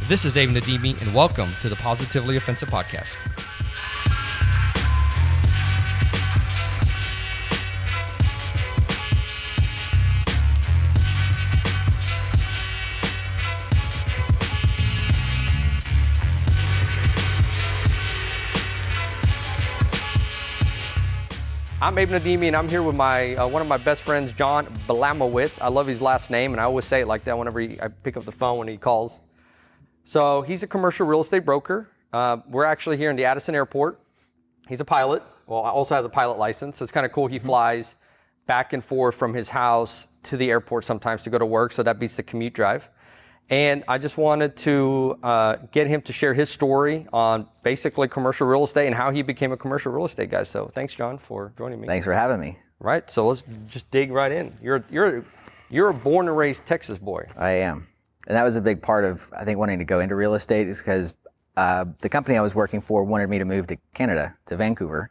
This is Abe Nadimi, and welcome to the Positively Offensive Podcast. I'm Abe Nadimi, and I'm here with one of my best friends, John Bielamowicz. I love his last name, and I always say it like that whenever I pick up the phone when he calls. So he's a commercial real estate broker. We're actually here in the Addison airport. He's a pilot. Well, also has a pilot license, so it's kind of cool. He flies back and forth from his house to the airport sometimes to go to work, so that beats the commute drive. And I just wanted to get him to share his story on basically commercial real estate and how he became a commercial real estate guy. So thanks, John, for joining me. Thanks for having me. Right, so let's just dig right in. You're a born and raised Texas boy. I am. And that was a big part of, I think, wanting to go into real estate is because the company I was working for wanted me to move to Canada, to Vancouver.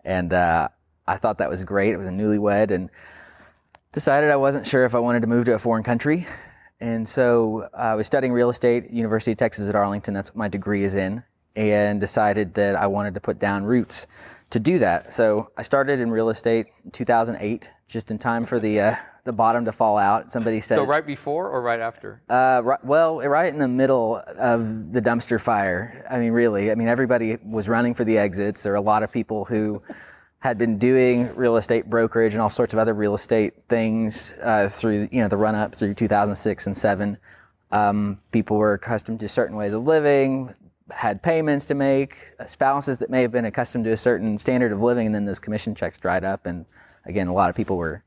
And I thought that was great. It was a newlywed and decided I wasn't sure if I wanted to move to a foreign country. And so I was studying real estate at University of Texas at Arlington. That's what my degree is in. And decided that I wanted to put down roots to do that. So I started in real estate in 2008, just in time for the bottom to fall out. Somebody said. So right before or right after? Right in the middle of the dumpster fire. I mean, really. I mean, everybody was running for the exits. There were a lot of people who had been doing real estate brokerage and all sorts of other real estate things through the run up through 2006 and 2007. People were accustomed to certain ways of living, had payments to make, spouses that may have been accustomed to a certain standard of living, and then those commission checks dried up. And again, a lot of people were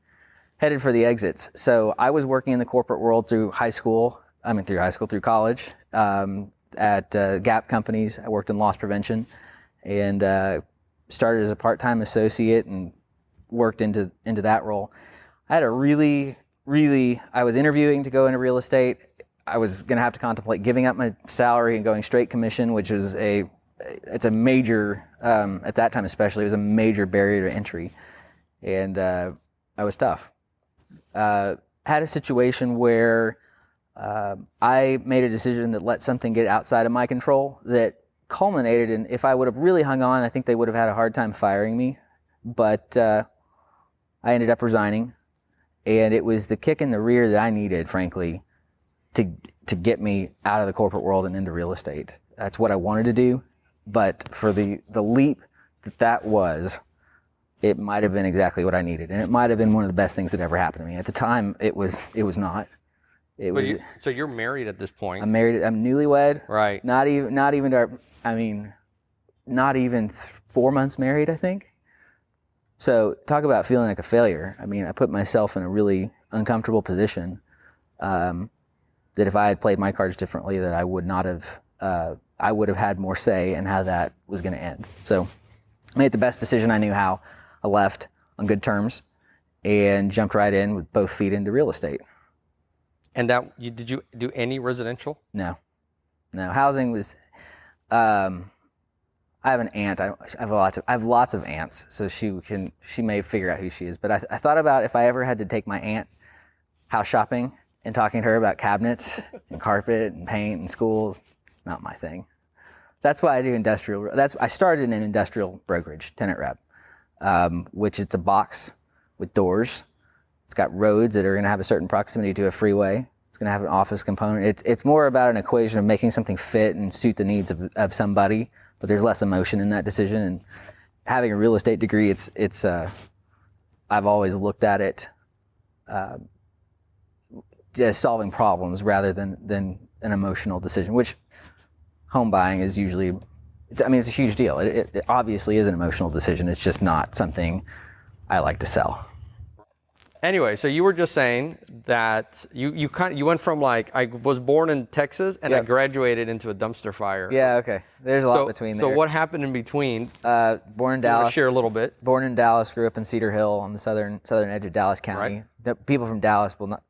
headed for the exits. So I was working in the corporate world through college, at Gap companies. I worked in loss prevention and started as a part-time associate and worked into that role. I had I was interviewing to go into real estate. I was going to have to contemplate giving up my salary and going straight commission, which is it's a major, at that time especially, it was a major barrier to entry. And I was tough. Had a situation where I made a decision that let something get outside of my control that culminated in, if I would have really hung on, I think they would have had a hard time firing me. But I ended up resigning, and it was the kick in the rear that I needed, frankly, to get me out of the corporate world and into real estate. That's what I wanted to do, but for the leap that was, it might have been exactly what I needed, and it might have been one of the best things that ever happened to me. At the time, it was not. So you're married at this point. I'm married. I'm newlywed. Right. Not even 4 months married, I think. So talk about feeling like a failure. I mean, I put myself in a really uncomfortable position. That if I had played my cards differently, that I would have had more say in how that was going to end. So I made the best decision I knew how. I left on good terms and jumped right in with both feet into real estate. And did you do any residential? No. Housing was. I have an aunt. I have lots of aunts, so she may figure out who she is. But I thought about if I ever had to take my aunt house shopping and talking to her about cabinets and carpet and paint and schools, not my thing. That's why I do industrial. I started in an industrial brokerage, tenant rep, which it's a box with doors. It's got roads that are going to have a certain proximity to a freeway. It's going to have an office component. It's more about an equation of making something fit and suit the needs of somebody, but there's less emotion in that decision. And having a real estate degree, I've always looked at it just solving problems rather than an emotional decision, which home buying is usually, it's a huge deal. It obviously is an emotional decision. It's just not something I like to sell. Anyway, so you were just saying that you went from like, I was born in Texas and I graduated into a dumpster fire. Yeah, okay. There's a lot between there. So what happened in between? Born in Dallas. Share a little bit. Born in Dallas, grew up in Cedar Hill on the southern edge of Dallas County. Right. The people from Dallas will not.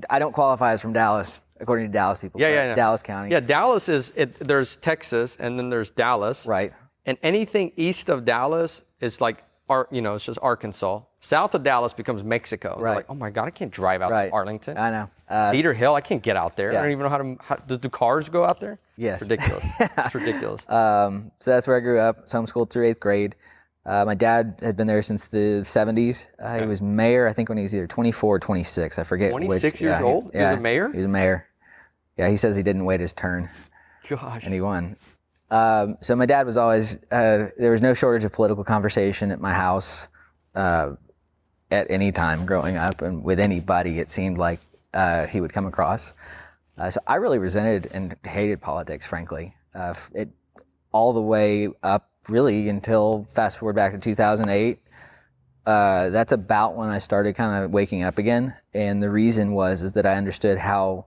I don't qualify as from Dallas according to Dallas people. Yeah. Dallas County. Yeah, Dallas there's Texas and then there's Dallas. Right. And anything east of Dallas is like, it's just Arkansas. South of Dallas becomes Mexico. Right. Like, oh my God, I can't drive out to Arlington. I know. Cedar Hill, I can't get out there. I don't even know do cars go out there? Yes. It's ridiculous. It's ridiculous. So that's where I grew up. Was homeschooled through 8th grade. My dad had been there since the 70s. He was mayor, I think, when he was either 24 or 26. I forget 26 years old? He was a mayor? He was a mayor. Yeah, he says he didn't wait his turn. Gosh. And he won. So my dad was always, there was no shortage of political conversation at my house at any time growing up. And with anybody, it seemed like he would come across. So I really resented and hated politics, frankly. All the way up really until fast forward back to 2008. That's about when I started kind of waking up again. And the reason is that I understood how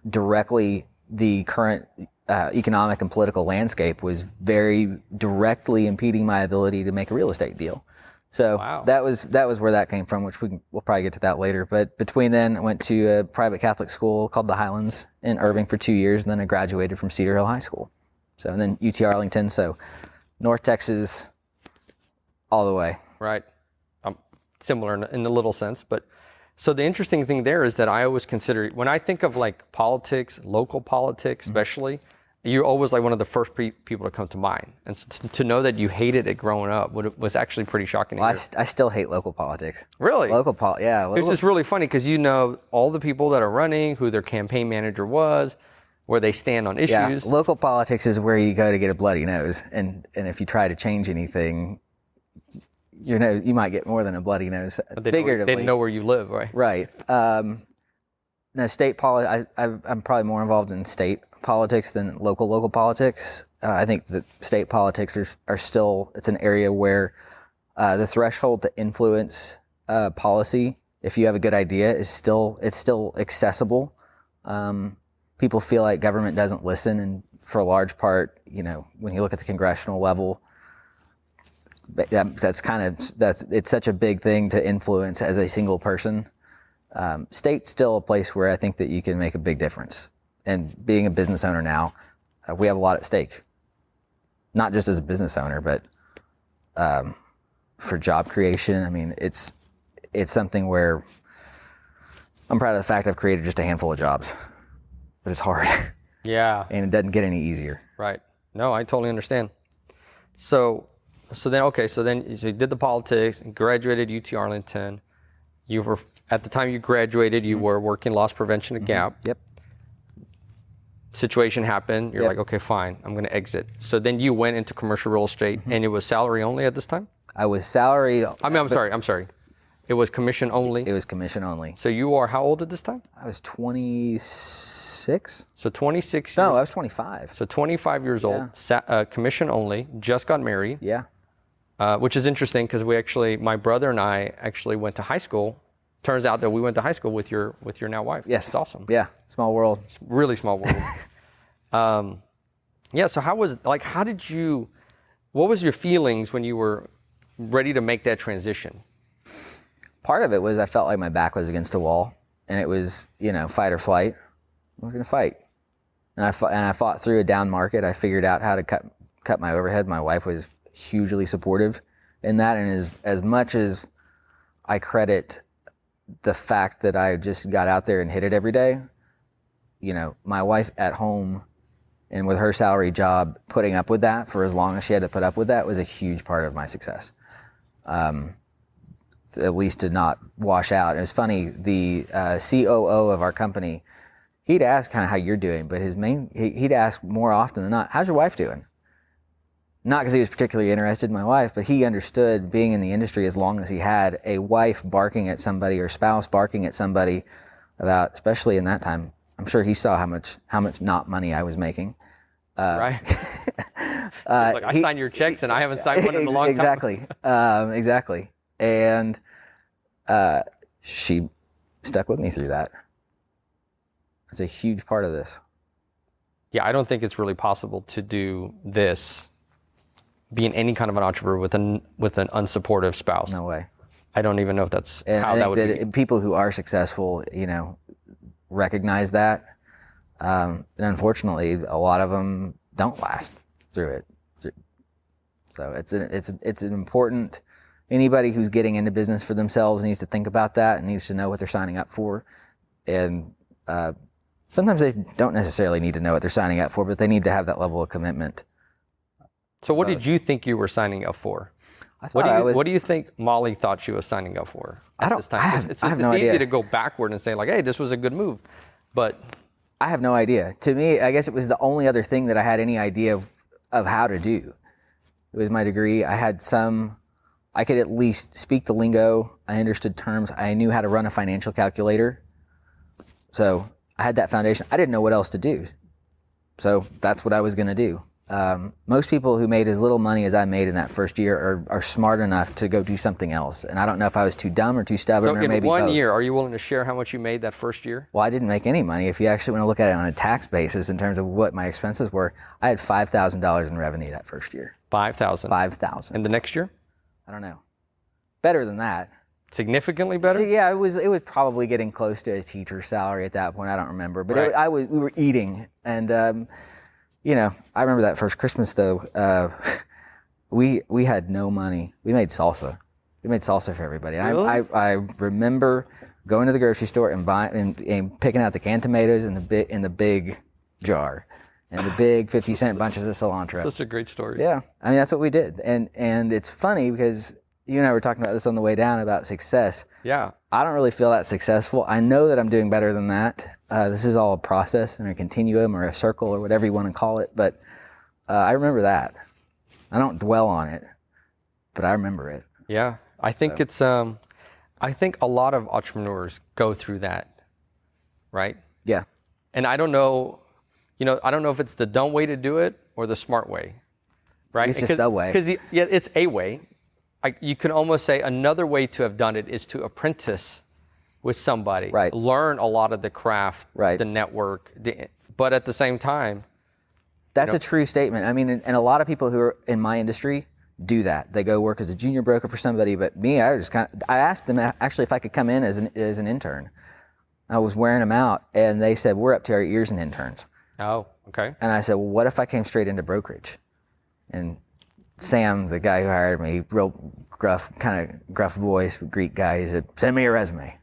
directly the current economic and political landscape was very directly impeding my ability to make a real estate deal. So that was where that came from, which we'll probably get to that later. But between then, I went to a private Catholic school called the Highlands in Irving for 2 years, and then I graduated from Cedar Hill High School. So, and then UT Arlington, so North Texas all the way. Right. Similar in a little sense, but so the interesting thing there is that I always consider, when I think of like politics, local politics especially, you're always like one of the first people to come to mind. And to know that you hated it growing up was actually pretty shocking to hear. I still hate local politics. Really? Yeah. It's just really funny because you know all the people that are running, who their campaign manager was, where they stand on issues. Yeah, local politics is where you go to get a bloody nose. And if you try to change anything, you might get more than a bloody nose. They didn't know where you live, right? Right. No, state politics. I'm probably more involved in state politics than local politics. I think that state politics are still. It's an area where the threshold to influence policy, if you have a good idea, it's still accessible. People feel like government doesn't listen, and for a large part, when you look at the congressional level. It's such a big thing to influence as a single person. State's still a place where I think that you can make a big difference. And being a business owner now, we have a lot at stake. Not just as a business owner, but for job creation. I mean, it's something where I'm proud of the fact I've created just a handful of jobs, but it's hard. Yeah. And it doesn't get any easier. Right. No, I totally understand. So then you did the politics and graduated UT Arlington. You were, at the time you graduated, you were working loss prevention at Gap. Yep. Situation happened. You're like, okay, fine, I'm going to exit. So then you went into commercial real estate, and it was salary only at this time? I was salary. I'm sorry. It was commission only? It was commission only. So you are how old at this time? I was 26. So 26 years. No, I was 25. So 25 years old, commission only, just got married. Yeah. Which is interesting because my brother and I actually went to high school. Turns out that we went to high school with your now wife. Yes. It's awesome. Yeah. Small world. It's really small world. So what was your feelings when you were ready to make that transition? Part of it was I felt like my back was against a wall, and it was, fight or flight. I was going to fight. And I fought through a down market. I figured out how to cut my overhead. My wife was hugely supportive in that, and as much as I credit the fact that I just got out there and hit it every day, my wife at home and with her salary job, putting up with that for as long as she had to put up with that was a huge part of my success. At least to not wash out. It was funny, the COO of our company, he'd ask kind of how you're doing, but he'd ask more often than not, how's your wife doing? Not because he was particularly interested in my wife, but he understood being in the industry as long as he had a wife barking at somebody or spouse barking at somebody about, especially in that time, I'm sure he saw how much not money I was making. Right. I signed your checks and I haven't signed one in a long time. Exactly. And she stuck with me through that. It's a huge part of this. Yeah, I don't think it's really possible to do this, being any kind of an entrepreneur with an unsupportive spouse. No way. I don't even know if that's and how I that think would be. People who are successful, recognize that. And unfortunately, a lot of them don't last through it. So it's an important anybody who's getting into business for themselves needs to think about that and needs to know what they're signing up for. And sometimes they don't necessarily need to know what they're signing up for, but they need to have that level of commitment. So what did you think you were signing up for? What do you think Molly thought she was signing up for at this time? It's easy to go backward and say like, hey, this was a good move, but I have no idea. To me, I guess it was the only other thing that I had any idea of how to do. It was my degree. I could at least speak the lingo. I understood terms. I knew how to run a financial calculator. So I had that foundation. I didn't know what else to do. So that's what I was going to do. Most people who made as little money as I made in that first year are smart enough to go do something else. And I don't know if I was too dumb or too stubborn, or maybe both. So in 1 year, are you willing to share how much you made that first year? Well, I didn't make any money. If you actually want to look at it on a tax basis in terms of what my expenses were, I had $5,000 in revenue that first year. 5,000. 5,000. And the next year? I don't know. Better than that. Significantly better? So, yeah, it was probably getting close to a teacher's salary at that point. I don't remember, but right. We were eating, and you know, I remember that first Christmas though. We had no money. We made salsa. We made salsa for everybody. Really? I remember going to the grocery store and buying and picking out the canned tomatoes in the big jar, and the big 50-cent bunches of cilantro. Such a great story. Yeah, I mean that's what we did, and it's funny because you and I were talking about this on the way down about success. Yeah. I don't really feel that successful. I know that I'm doing better than that. This is all a process and a continuum or a circle or whatever you want to call it. But I remember that. I don't dwell on it, but I remember it. Yeah. I think it's, I think a lot of entrepreneurs go through that, right? Yeah. And I don't know, I don't know if it's the dumb way to do it or the smart way, right? It's just the way. Because it's a way. You can almost say another way to have done it is to apprentice with somebody, right. Learn a lot of the craft, right. The network, but at the same time. That's a true statement. I mean, and a lot of people who are in my industry do that. They go work as a junior broker for somebody, but me, I asked them actually if I could come in as an intern. I was wearing them out, and they said, we're up to our ears in interns. Oh, okay. And I said, well, what if I came straight into brokerage? And Sam, the guy who hired me, real gruff voice, Greek guy, he said, send me your resume.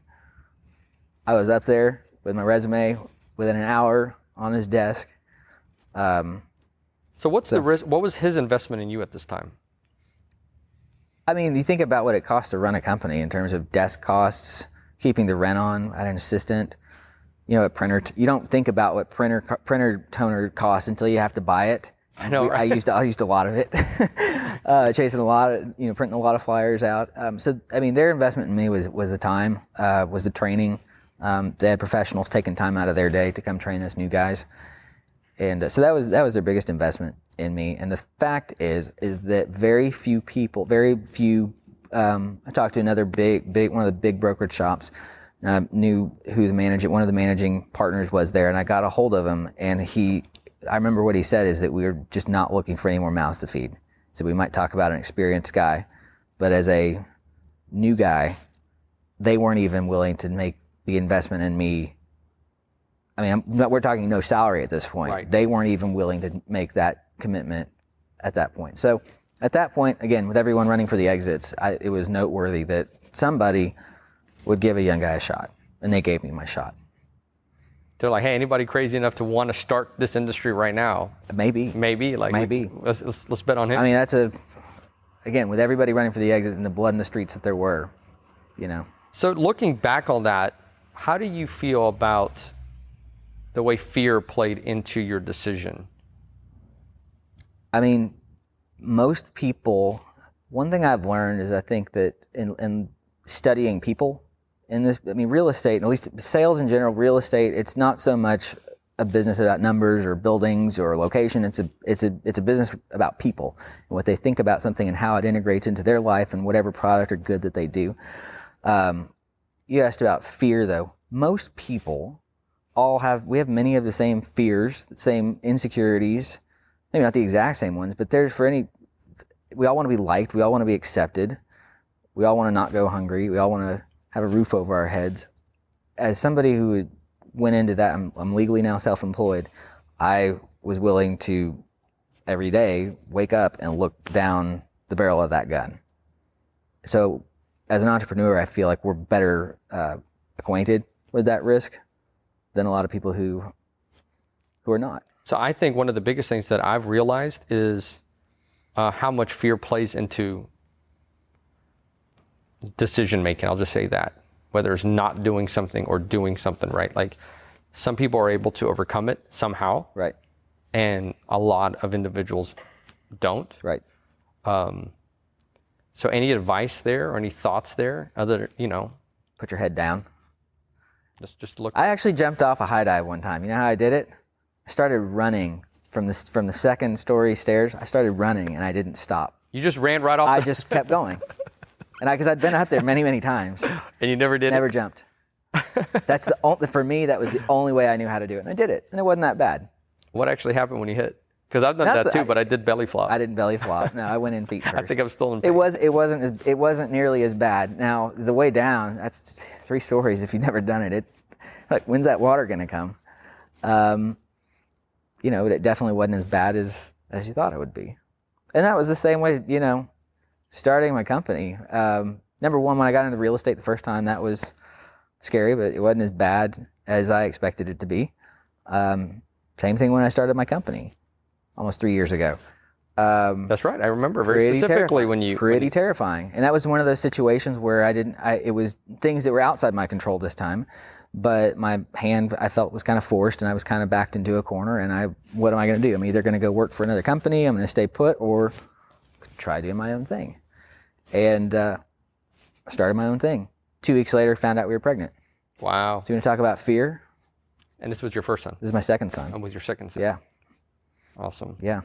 I was up there with my resume within an hour on his desk. So what's the risk? What was his investment in you at this time? I mean, you think about what it costs to run a company in terms of desk costs, keeping the rent on, I had an assistant, a printer. You don't think about what printer toner costs until you have to buy it. I know, right? I used a lot of it, chasing a lot of, printing a lot of flyers out. So, I mean, their investment in me was the time, was the training. They had professionals taking time out of their day to come train us new guys. And so that was their biggest investment in me. And the fact is that very few people, I talked to another one of the big brokerage shops, knew who one of the managing partners was there, and I got a hold of him, and I remember what he said is that we were just not looking for any more mouths to feed. So we might talk about an experienced guy, but as a new guy, they weren't even willing to make the investment in me. I mean, we're talking no salary at this point. Right. They weren't even willing to make that commitment at that point. So at that point, again, with everyone running for the exits, it was noteworthy that somebody would give a young guy a shot, and they gave me my shot. They're like, hey, anybody crazy enough to want to start this industry right now? Maybe. Let's bet on him. I mean, again, with everybody running for the exit and the blood in the streets that there were, So looking back on that, how do you feel about the way fear played into your decision? I mean, most people, one thing I've learned is I think that in studying people, real estate, at least sales in general, real estate, it's not so much a business about numbers or buildings or location. It's a business about people and what they think about something and how it integrates into their life and whatever product or good that they do. You asked about fear, though. Most people we have many of the same fears, the same insecurities, maybe not the exact same ones, but we all want to be liked, we all want to be accepted, we all want to not go hungry, we all want to have a roof over our heads. As somebody who went into that, I'm legally now self-employed, I was willing to every day wake up and look down the barrel of that gun. So as an entrepreneur, I feel like we're better acquainted with that risk than a lot of people who are not. So I think one of the biggest things that I've realized is how much fear plays into decision making. I'll just say that, whether it's not doing something or doing something right. Like some people are able to overcome it somehow, Right. and a lot of individuals don't. Right. So any advice there or any thoughts there? Other, Put your head down. just look. I actually jumped off a high dive one time. You know how I did it? I started running from the second story stairs. I started running and I didn't stop. You just ran right off. I just kept going. And because I'd been up there many, many times. And you never did. Never jumped. That's for me, that was the only way I knew how to do it. And I did it. And it wasn't that bad. What actually happened when you hit? Because I've done that too, but I did belly flop. I didn't belly flop. No, I went in feet first. I think I'm still in pain. It wasn't nearly as bad. Now the way down, that's 3 stories. If you've never done it, like when's that water gonna come? It definitely wasn't as bad as you thought it would be. And that was the same way, starting my company. Number one, when I got into real estate the first time, that was scary, but it wasn't as bad as I expected it to be. Same thing when I started my company almost 3 years ago. That's right. I remember very specifically when you... Pretty terrifying. And that was one of those situations where it was things that were outside my control this time, but my hand, I felt, was kind of forced, and I was kind of backed into a corner, and what am I going to do? I'm either going to go work for another company, I'm going to stay put, or try doing my own thing. And I started my own thing. 2 weeks later, found out we were pregnant. Wow. So you want to talk about fear? And this was your first son? This is my second son. Oh, with your second son? Yeah. Awesome. Yeah.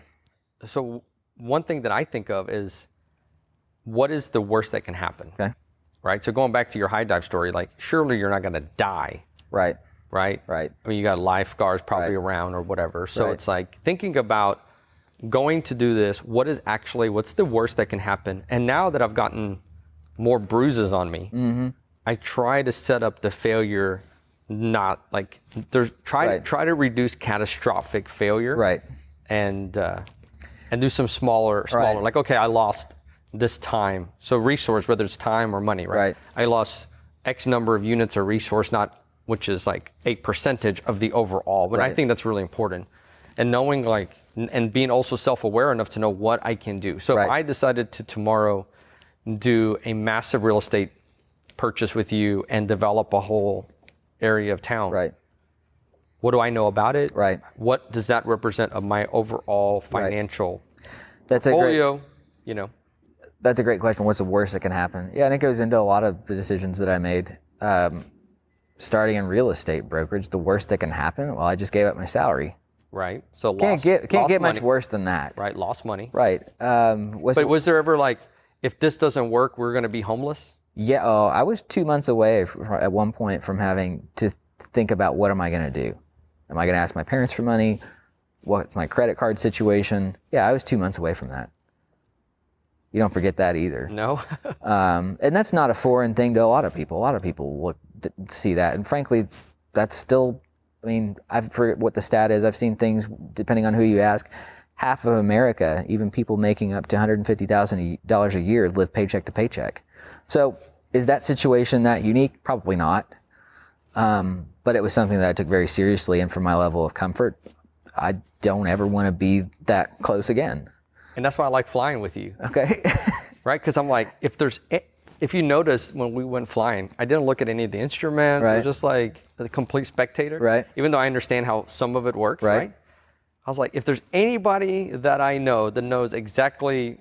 So one thing that I think of is, what is the worst that can happen? Okay. Right? So going back to your high dive story, like surely you're not going to die. Right. Right? Right. I mean, you got lifeguards probably Right. around or whatever. So Right. it's like thinking about going to do this, what's the worst that can happen? And now that I've gotten more bruises on me, Mm-hmm. I try to set up the failure, not like try to reduce catastrophic failure. Right. And do some smaller, Right. like, okay, I lost this time. So resource, whether it's time or money, right? Right. I lost X number of units of resource, which is like a percentage of the overall. But I Right. think that's really important. And knowing and being also self-aware enough to know what I can do. So Right. if I decided to tomorrow do a massive real estate purchase with you and develop a whole area of town. Right. What do I know about it? Right. What does that represent of my overall financial That's a great. portfolio? That's a great question. What's the worst that can happen? Yeah, and it goes into a lot of the decisions that I made. Starting in real estate brokerage, the worst that can happen, well, I just gave up my salary. Right. So Can't get much money. worse than that. Right. Lost money. Right. But was there ever like, if this doesn't work, we're going to be homeless? Yeah. Oh, I was 2 months away at one point from having to think about, what am I going to do? Am I going to ask my parents for money? What's my credit card situation? Yeah, I was 2 months away from that. You don't forget that either. No. And that's not a foreign thing to a lot of people. A lot of people see that. And frankly, that's still, I forget what the stat is. I've seen things, depending on who you ask, half of America, even people making up to $150,000 a year, live paycheck to paycheck. So is that situation that unique? Probably not. But it was something that I took very seriously. And for my level of comfort, I don't ever want to be that close again. And that's why I like flying with you. Okay. Right? Because I'm like, if you noticed when we went flying, I didn't look at any of the instruments. Right. I was just like a complete spectator. Right. Even though I understand how some of it works. Right. Right. I was like, if there's anybody that I know that knows exactly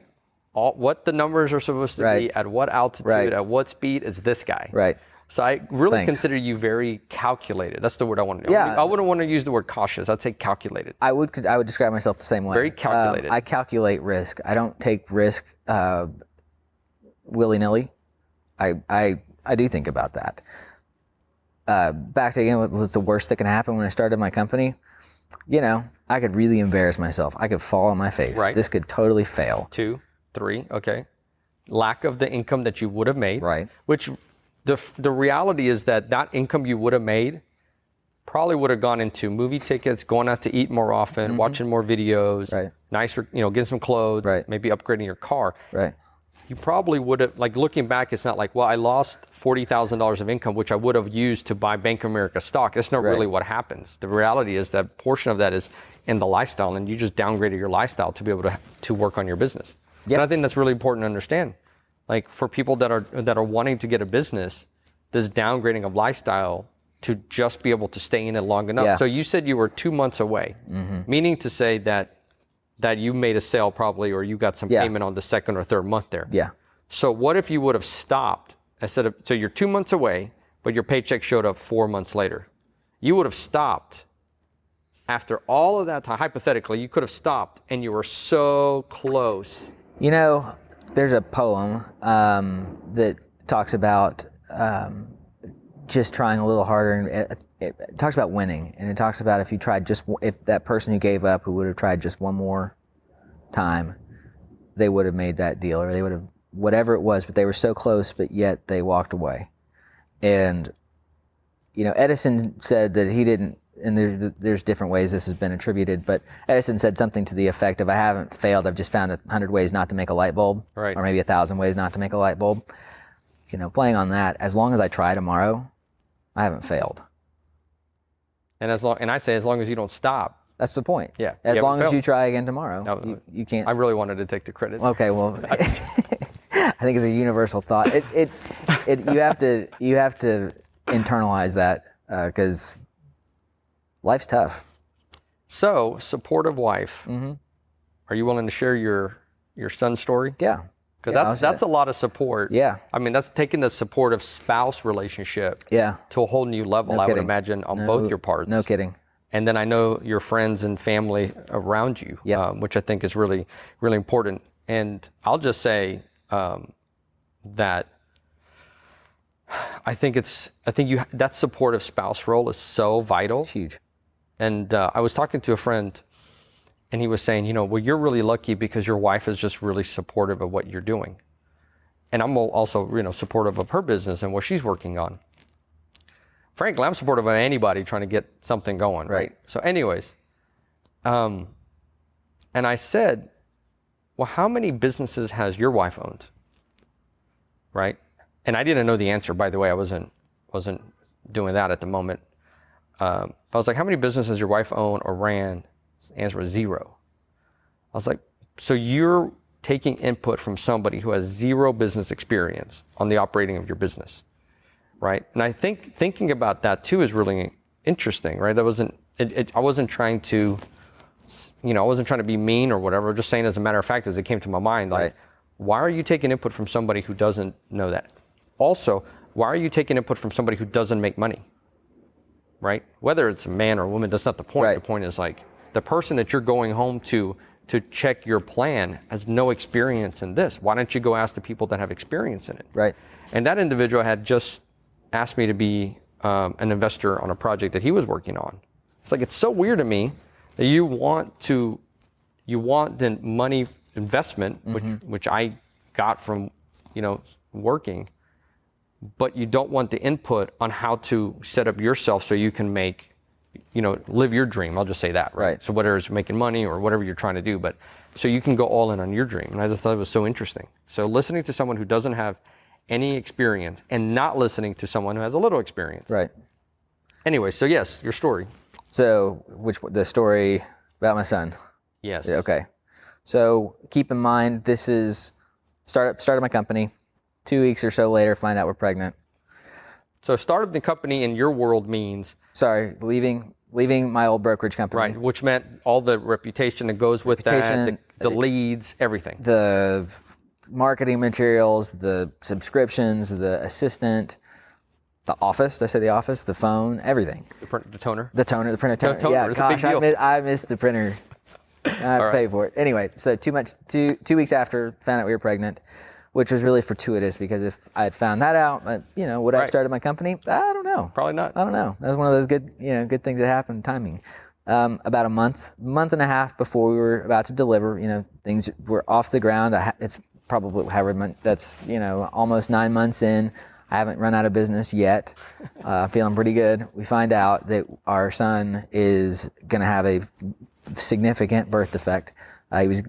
what the numbers are supposed to Right. be, at what altitude, Right. at what speed, it's this guy. Right. So I really Thanks. consider you very calculated. That's the word I want to know. Yeah. I wouldn't want to use the word cautious. I'd say calculated. I would describe myself the same way. Very calculated. I calculate risk. I don't take risk willy-nilly. I do think about that. Back to, what's the worst that can happen when I started my company? I could really embarrass myself. I could fall on my face. Right. This could totally fail. 2, 3, okay. Lack of the income that you would have made. Right. Which the reality is that income you would have made probably would have gone into movie tickets, going out to eat more often, watching more videos, Right. nicer, getting some clothes, Right. maybe upgrading your car. Right. you probably would have, like looking back, it's not like, well, I lost $40,000 of income, which I would have used to buy Bank of America stock. That's not really what happens. The reality is that portion of that is in the lifestyle, and you just downgraded your lifestyle to be able to work on your business. Yep. And I think that's really important to understand. Like for people that are wanting to get a business, this downgrading of lifestyle to just be able to stay in it long enough. Yeah. So you said you were 2 months away, meaning to say that you made a sale probably, or you got some payment on the second or third month there. Yeah. So what if you would have stopped so you're 2 months away, but your paycheck showed up 4 months later. You would have stopped after all of that time. Hypothetically, you could have stopped and you were so close. You know, there's a poem that talks about just trying a little harder, and it talks about winning, and it talks about if that person who gave up, who would have tried just one more time, they would have made that deal, or they would have, whatever it was, but they were so close, but yet they walked away. And, you know, Edison said that he didn't, and there's different ways this has been attributed, but Edison said something to the effect of, I haven't failed, I've just found 100 ways not to make a light bulb, right, or maybe 1,000 ways not to make a light bulb. You know, playing on that, as long as I try tomorrow, I haven't failed. And as long as you don't stop. That's the point. Yeah. As long as you try again tomorrow, no, you can't. I really wanted to take the credit. Okay, well, I think it's a universal thought. You have to internalize that because life's tough. So, supportive wife. Mm-hmm. Are you willing to share your son's story? Yeah. Because that's a lot of support. Yeah. I mean, that's taking the supportive spouse relationship to a whole new level, No I would kidding. imagine, on both your parts. No kidding. And then I know your friends and family around you, which I think is really, really important. And I'll just say that I think that supportive spouse role is so vital. It's huge. And I was talking to a friend, and he was saying, well, you're really lucky because your wife is just really supportive of what you're doing. And I'm also, supportive of her business and what she's working on. Frankly, I'm supportive of anybody trying to get something going, right? So anyways, and I said, well, how many businesses has your wife owned, right? And I didn't know the answer, by the way. I wasn't doing that at the moment. I was like, how many businesses your wife owned or ran? The answer was 0. I was like, so you're taking input from somebody who has 0 business experience on the operating of your business, right? And I think thinking about that too is really interesting, right? I wasn't trying to, I wasn't trying to be mean or whatever. Just saying, as a matter of fact, as it came to my mind, like, why are you taking input from somebody who doesn't know that? Also, why are you taking input from somebody who doesn't make money, right? Whether it's a man or a woman, that's not the point. The point is, like, the person that you're going home to check your plan has no experience in this. Why don't you go ask the people that have experience in it? Right. And that individual had just asked me to be an investor on a project that he was working on. It's like, it's so weird to me that you want the money investment, which I got from, working, but you don't want the input on how to set up yourself so you can make, live your dream. I'll just say that, right? So whether it's making money or whatever you're trying to do, but so you can go all in on your dream. And I just thought it was so interesting. So listening to someone who doesn't have any experience and not listening to someone who has a little experience. Right. Anyway, so yes, your story. So the story about my son? Yes. Yeah, okay. So keep in mind, this is started my company. 2 weeks or so later, find out we're pregnant. So started the company in your world means? Sorry, leaving my old brokerage company. Right, which meant all the reputation that goes with that, the leads, everything. The marketing materials, the subscriptions, the assistant, the office, did I say the office? The phone, everything. The toner? The printer toner. Yeah, gosh, I missed the printer. I have to pay for it. Anyway, so 2 weeks after, found out we were pregnant, which was really fortuitous because if I had found that out, would I have started my company? I don't know. Probably not. I don't know. That was one of those good things that happened, timing. About a month and a half before we were about to deliver, things were off the ground. It's probably that's almost 9 months in. I haven't run out of business yet. Feeling pretty good. We find out that our son is going to have a significant birth defect. He was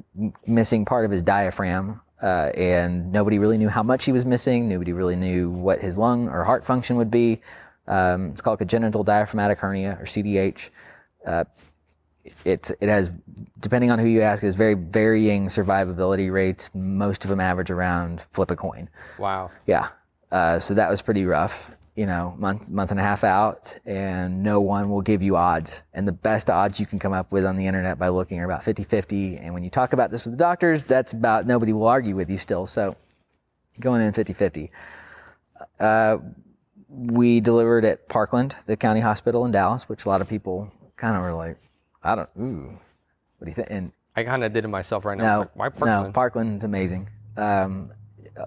missing part of his diaphragm. and nobody really knew how much he was missing. Nobody really knew what his lung or heart function would be. It's called congenital diaphragmatic hernia, or CDH. It has, depending on who you ask, is very varying survivability rates. Most of them average around flip a coin. Wow. Yeah. So that was pretty rough. Month and a half out, and no one will give you odds. And the best odds you can come up with on the internet by looking are about 50-50. And when you talk about this with the doctors, that's about, nobody will argue with you still. So going in 50-50. We delivered at Parkland, the county hospital in Dallas, which a lot of people kind of were like, what do you think? And I kind of did it myself right now. Why Parkland? No, Parkland's amazing.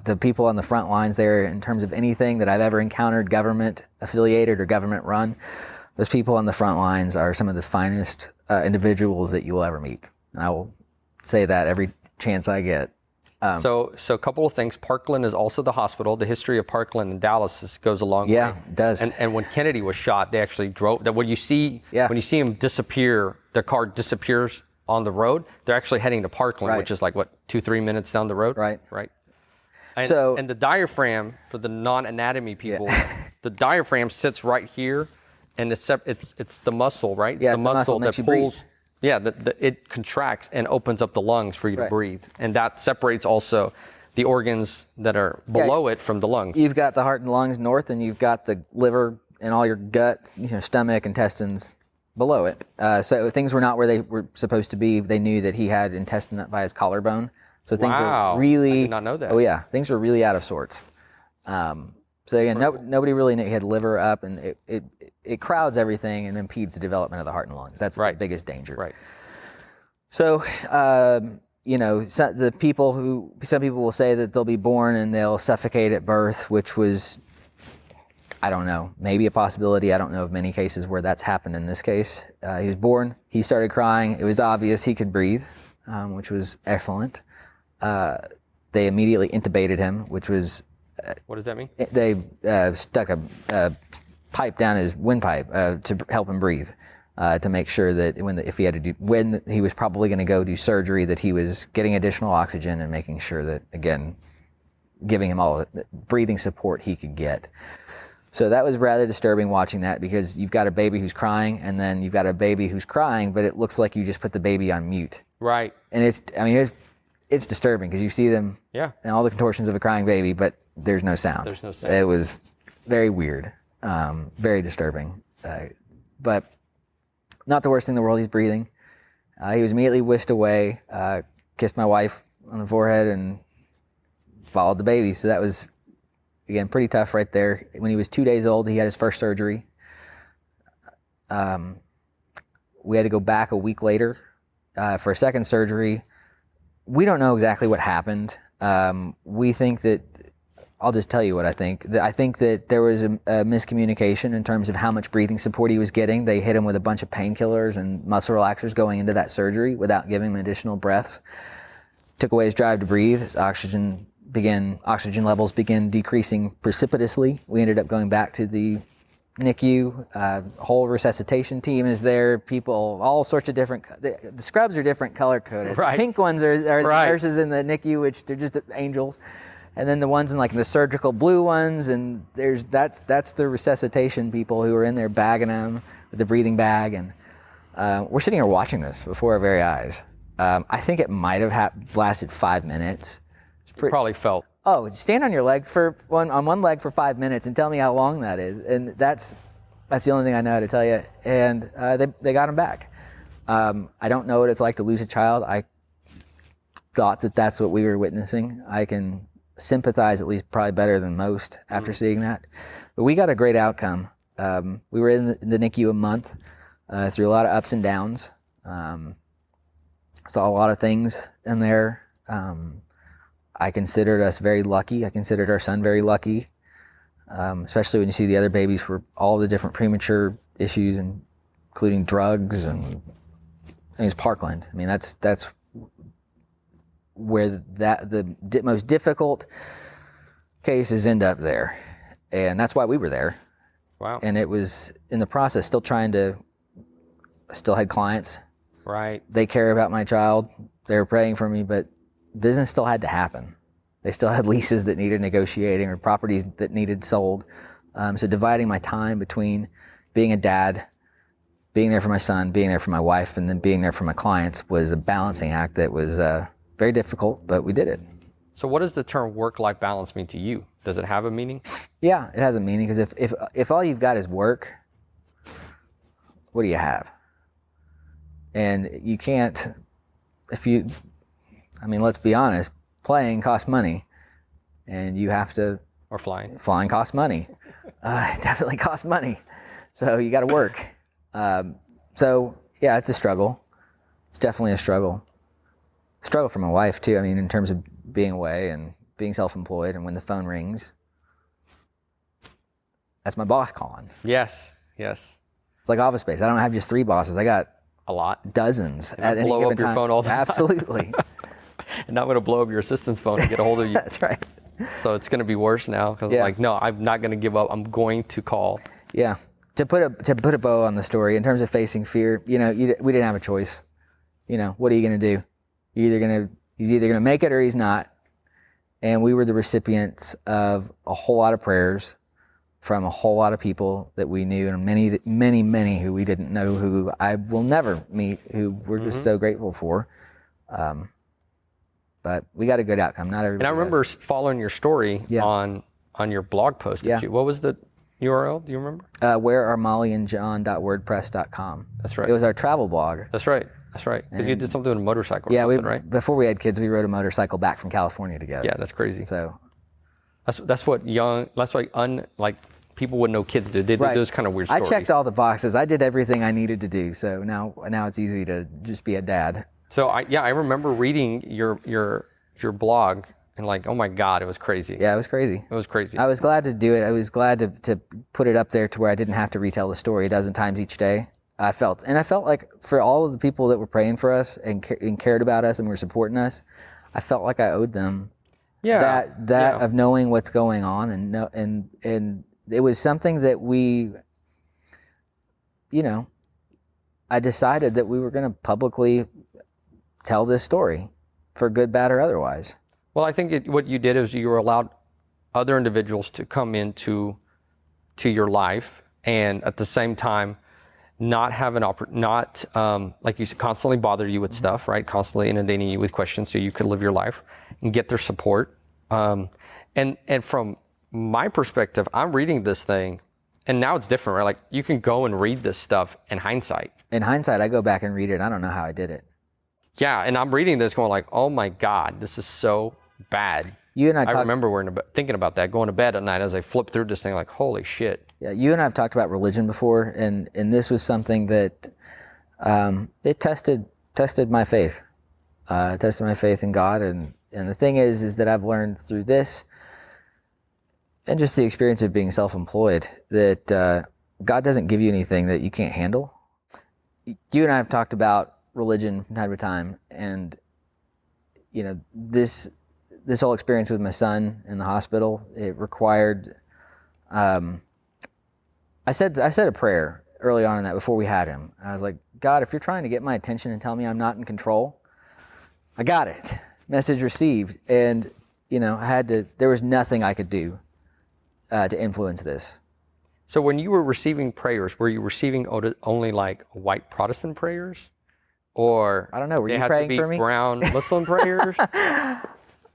The people on the front lines there, in terms of anything that I've ever encountered, government affiliated or government run, those people on the front lines are some of the finest individuals that you will ever meet. And I will say that every chance I get. So a couple of things. Parkland is also the hospital. The history of Parkland and Dallas goes a long way. Yeah, it does. And when Kennedy was shot, they actually drove. That when you see him disappear, their car disappears on the road. They're actually heading to Parkland, which is like 2-3 minutes down the road. Right. And the diaphragm, for the non-anatomy people, the diaphragm sits right here, and it's the muscle, right? Yeah, it's the muscle that pulls. Breathe. Yeah, it contracts and opens up the lungs for you to breathe, and that separates also the organs that are below it from the lungs. You've got the heart and lungs north, and you've got the liver and all your gut, stomach, intestines below it. So things were not where they were supposed to be. They knew that he had intestine up by his collarbone. So things were really... I did not know that. Oh yeah, things were really out of sorts. So again, nobody really knew he had liver up, and it crowds everything and impedes the development of the heart and lungs. That's the biggest danger. Right. So, some people will say that they'll be born and they'll suffocate at birth, which was, I don't know, maybe a possibility. I don't know of many cases where that's happened in this case. He was born, he started crying. It was obvious he could breathe, which was excellent. They immediately intubated him, which was... what does that mean? They stuck a pipe down his windpipe to help him breathe, to make sure that when he was probably going to go do surgery, that he was getting additional oxygen and making sure that, again, giving him all the breathing support he could get. So that was rather disturbing watching that, because you've got a baby who's crying, and then you've got a baby who's crying, but it looks like you just put the baby on mute. Right. And it's disturbing, because you see them and all the contortions of a crying baby, but there's no sound. There's no sound. It was very weird, very disturbing, but not the worst thing in the world. He's breathing. He was immediately whisked away, kissed my wife on the forehead, and followed the baby. So that was, again, pretty tough right there. When he was 2 days old, he had his first surgery. We had to go back a week later for a second surgery. We don't know exactly what happened. We think that, I'll just tell you what I think. I think that there was a miscommunication in terms of how much breathing support he was getting. They hit him with a bunch of painkillers and muscle relaxers going into that surgery without giving him additional breaths. Took away his drive to breathe. His oxygen levels began decreasing precipitously. We ended up going back to the NICU. Whole resuscitation team is there. People, all sorts of different. The scrubs are different color coded. Right. The pink ones are the nurses in the NICU, which they're just angels. And then the ones in the surgical blue ones, and that's the resuscitation people who are in there bagging them with the breathing bag. And we're sitting here watching this before our very eyes. I think it might have lasted 5 minutes. You probably felt. Oh, stand on your leg on one leg for 5 minutes and tell me how long that is. And that's the only thing I know how to tell you. And they got him back. I don't know what it's like to lose a child. I thought that that's what we were witnessing. I can sympathize at least probably better than most after seeing that. But we got a great outcome. We were in the NICU a month, through a lot of ups and downs. Saw a lot of things in there. I considered us very lucky. I considered our son very lucky, especially when you see the other babies for all the different premature issues, including drugs and it's Parkland. I mean, that's where the most difficult cases end up there, and that's why we were there. Wow. And it was in the process still had clients. Right. They care about my child. They were praying for me, but business still had to happen. They still had leases that needed negotiating or properties that needed sold. So dividing my time between being a dad, being there for my son, being there for my wife, and then being there for my clients was a balancing act that was very difficult, but we did it. So what does the term work-life balance mean to you? Does it have a meaning? Yeah, it has a meaning, because if all you've got is work, what do you have? And you can't, let's be honest, playing costs money, and you have to. Or flying. Flying costs money. It definitely costs money. So you got to work. So yeah, it's a struggle. It's definitely a struggle. Struggle for my wife too. I mean, in terms of being away and being self-employed, and when the phone rings, that's my boss calling. Yes. It's like Office Space. I don't have just 3 bosses. I got a lot. Dozens at any blow given up your time. phone all the time. Absolutely. And I'm going to blow up your assistant's phone to get a hold of you. That's right. So it's going to be worse now, because I'm like, no, I'm not going to give up. I'm going to call. Yeah. To put a bow on the story, in terms of facing fear, we didn't have a choice. What are you going to do? He's either going to make it or he's not. And we were the recipients of a whole lot of prayers from a whole lot of people that we knew, and many who we didn't know, who I will never meet, who we're just so grateful for. But we got a good outcome. Not everybody. And I remember following your story on your blog post. What was the URL? Do you remember? wherearemollyandjohn.wordpress.com. That's right. It was our travel blog. That's right. Because you did something with a motorcycle or something, right? Before we had kids, we rode a motorcycle back from California together. Yeah, that's crazy. So that's what people wouldn't know kids did. They did those kind of weird stories. I checked all the boxes. I did everything I needed to do. So now it's easy to just be a dad. So I remember reading your blog and like, oh my God, it was crazy. Yeah, it was crazy. It was crazy. I was glad to do it. I was glad to put it up there to where I didn't have to retell the story a dozen times each day. I felt like for all of the people that were praying for us and cared about us and were supporting us, I felt like I owed them that of knowing what's going on, and it was something that we, I decided that we were going to publicly tell this story, for good, bad, or otherwise. Well, I think what you did is you were allowed other individuals to come into your life, and at the same time, not have like you said, constantly bother you with stuff, right? Constantly inundating you with questions, so you could live your life and get their support. And from my perspective, I'm reading this thing, and now it's different, right? Like you can go and read this stuff in hindsight. In hindsight, I go back and read it. I don't know how I did it. Yeah, and I'm reading this going like, oh my God, this is so bad. You and I remember thinking about that, going to bed at night as I flip through this thing like, holy shit. Yeah, you and I have talked about religion before, and this was something that it tested my faith. Tested my faith in God, and the thing is that I've learned through this, and just the experience of being self-employed, that God doesn't give you anything that you can't handle. You and I have talked about religion from time to time, and this whole experience with my son in the hospital, it required. I said a prayer early on in that before we had him. I was like, God, if you're trying to get my attention and tell me I'm not in control, I got it. Message received. And there was nothing I could do to influence this. So when you were receiving prayers, were you receiving only like white Protestant prayers, or I don't know? Were you praying for me? Brown Muslim prayers?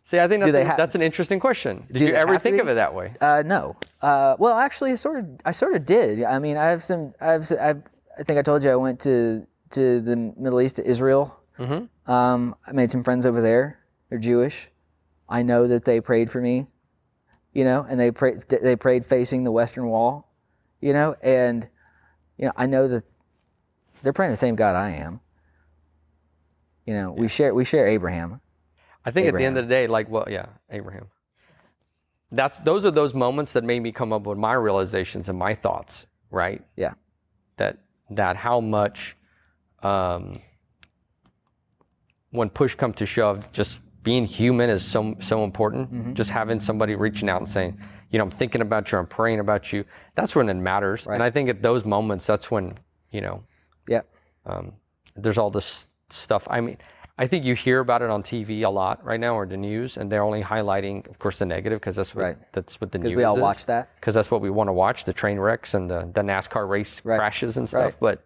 See, I think that's an interesting question. Did you ever think of it that way? No. Well, actually, I sort of did. I mean, I think I told you I went to the Middle East, to Israel. Mm-hmm. I made some friends over there. They're Jewish. I know that they prayed for me, and they prayed facing the Western Wall, and I know that they're praying the same God I am. We share Abraham. I think at the end of the day, Abraham. Those are those moments that made me come up with my realizations and my thoughts, right? Yeah. That how much, when push comes to shove, just being human is so important. Mm-hmm. Just having somebody reaching out and saying, I'm thinking about you, I'm praying about you. That's when it matters. Right. And I think at those moments, that's when, Yeah. There's all this stuff. I mean, I think you hear about it on TV a lot right now, or the news, and they're only highlighting, of course, the negative, because that's what the news is. Because we all watch that. Because that's what we want to watch, the train wrecks and the NASCAR race crashes and stuff. But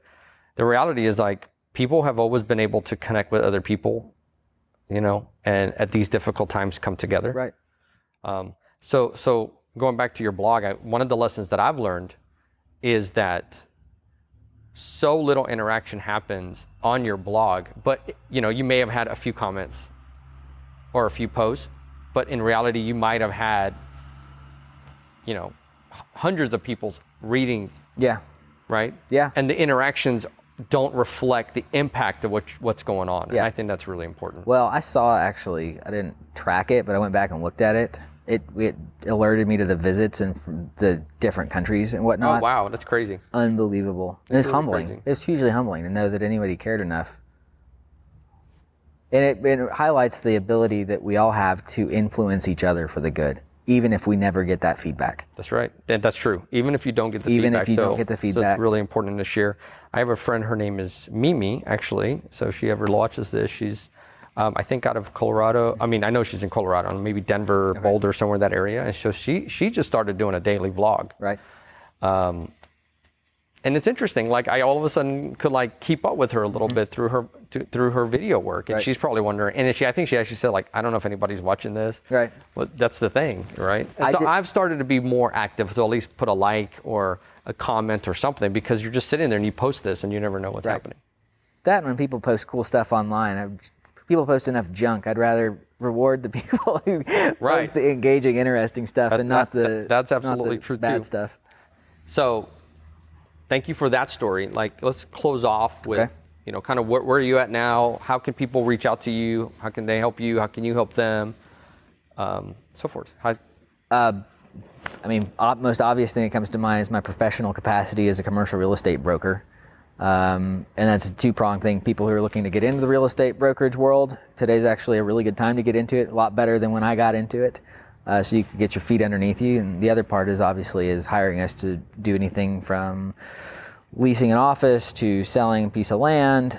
the reality is, like, people have always been able to connect with other people, you know, and at these difficult times come together. Right. So going back to your blog, one of the lessons that I've learned is that so little interaction happens on your blog, but you know, you may have had a few comments or a few posts, but in reality, you might have had, you know, hundreds of people reading. Yeah. Right? Yeah. And the interactions don't reflect the impact of what's going on. And I think that's really important. Well, I saw, actually, I didn't track it, but I went back and looked at it. It alerted me to the visits in the different countries and whatnot. Oh, wow, that's crazy. Unbelievable. It's really humbling. crazy. It's hugely humbling to know that anybody cared enough. And it highlights the ability that we all have to influence each other for the good, even if we never get that feedback. That's right. That's true. Even if you don't get the Even feedback. if you don't get the So feedback. it's really important to share. I have a friend, her name is Mimi, actually. So if she ever watches this, she's, I think, out of Colorado. I mean, I know she's in Colorado, maybe Denver, Boulder, somewhere in that area. And so she just started doing a daily vlog. Right. And it's interesting, like, I all of a sudden could, like, keep up with her a little bit through her video work. And she's probably wondering, and I think she actually said, like, I don't know if anybody's watching this. Right. But that's the thing, right? And so I've started to be more active, to at least put a like or a comment or something, because you're just sitting there and you post this and you never know what's happening. That, and when people post cool stuff online, people post enough junk. I'd rather reward the people who post the engaging, interesting stuff and not the that's absolutely true bad too. stuff. So, thank you for that story. Like, let's close off with, you know, kind of where are you at now? How can people reach out to you? How can they help you? How can you help them? So forth. I mean, most obvious thing that comes to mind is my professional capacity as a commercial real estate broker. And that's a two-pronged thing. People who are looking to get into the real estate brokerage world, today's actually a really good time to get into it, a lot better than when I got into it. So you can get your feet underneath you. And the other part is obviously hiring us to do anything from leasing an office to selling a piece of land,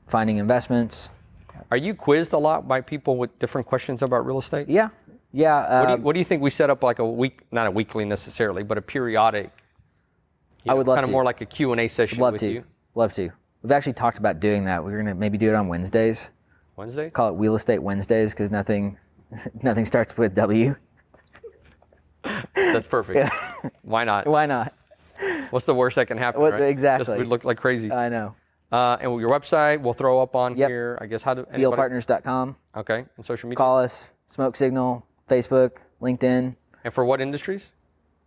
finding investments. Are you quizzed a lot by people with different questions about real estate? Yeah. What do you think we set up, like not a weekly necessarily, but a periodic? I would love kind to. of more like a Q&A session with you. Love to. We've actually talked about doing that. We're gonna maybe do it on Wednesdays. Wednesdays? Call it Real Estate Wednesdays, because nothing starts with W. That's perfect. Yeah. Why not? Why not? What's the worst that can happen, right? Exactly. We look like crazy. I know. And your website, we'll throw up on here. I guess, how do anybody? Dealpartners.com. Okay. And social media? Call us. Smoke Signal, Facebook, LinkedIn. And for what industries?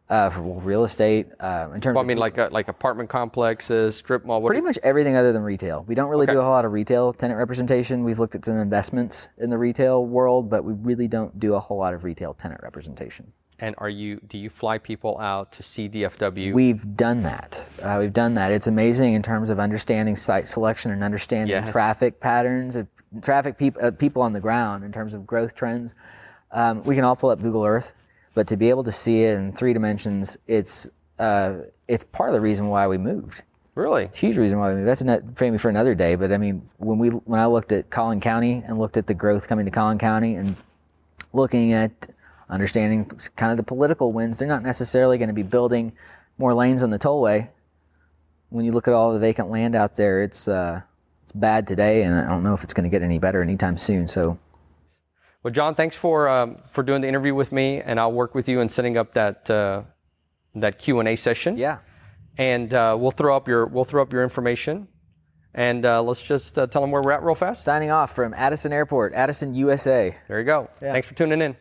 For real estate, in terms of, like apartment complexes, strip mall. Pretty much everything other than retail. We don't really do a whole lot of retail tenant representation. We've looked at some investments in the retail world, but we really don't do a whole lot of retail tenant representation. And do you fly people out to see DFW? We've done that. It's amazing in terms of understanding site selection and understanding traffic patterns, people on the ground in terms of growth trends. We can all pull up Google Earth. But to be able to see it in 3 dimensions, it's part of the reason why we moved. Really? It's a huge reason why we moved. That's maybe for another day. But I mean, when I looked at Collin County and looked at the growth coming to Collin County and looking at understanding kind of the political winds, they're not necessarily going to be building more lanes on the tollway. When you look at all the vacant land out there, it's bad today, and I don't know if it's going to get any better anytime soon. So. Well, John, thanks for doing the interview with me, and I'll work with you in setting up that Q&A session. Yeah. And we'll throw up your information, and let's just tell them where we're at real fast. Signing off from Addison Airport, Addison, USA. There you go. Yeah. Thanks for tuning in.